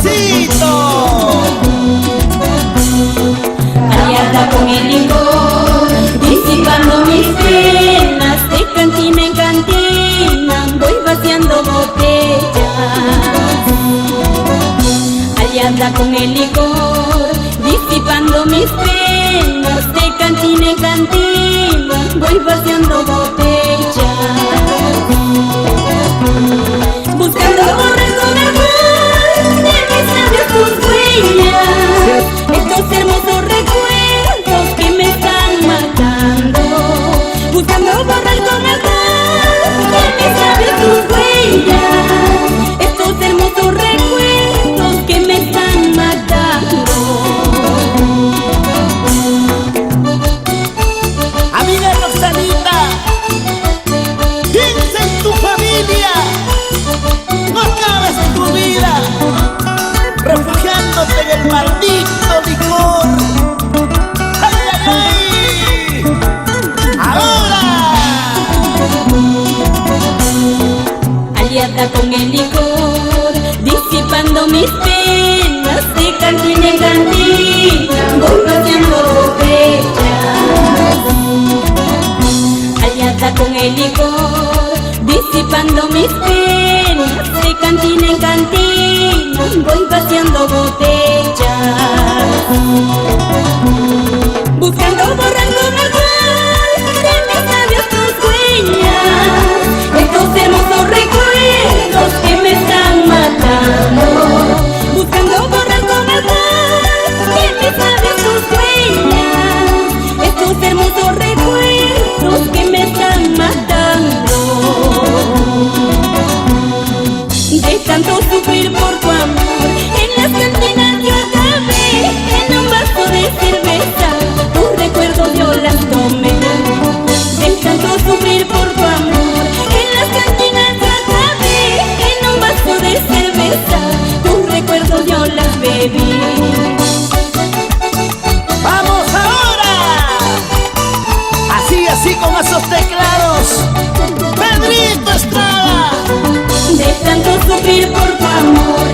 suavecito. Aliada con el licor, disipando mis penas, de cantina en cantina voy vaciando botellas. Aliada con el licor, disipando mis penas, de cantina en cantina voy vaciando botellas. Buscando borrar con amor de mis labios tus huellas, estos hermosos recuerdos que me están matando. Buscando borrar con amor de mis labios tus huellas, estos hermosos recuerdos que me están matando. Amiga Roxanita, piensa en tu familia, no acabes tu vida refugiándote en el maldito licor. ¡Ay, ay, ay! ¡Ahora! Aliada con el licor, disipando mis penas, de cantina en cantina voy vaciando botellas. Aliada con el licor, disipando mis penas, de cantina en cantina voy vaciando botellas. Buscando borrar con amor de mis labios tus huellas, estos hermosos recuerdos que me están matando. Buscando borrar con amor de mis labios tus huellas, estos hermosos recuerdos que me están matando. De tanto sufrir por tu amor, en las cantinas yo acabé en un vaso de cerveza, tus recuerdos yo las tomé. De tanto sufrir por tu amor, en las cantinas yo acabé en un vaso de cerveza, tus recuerdos yo las bebí. ¡Vamos ahora! Así, así con esos teclados, Pedrito Estrada. De tanto sufrir por tu amor,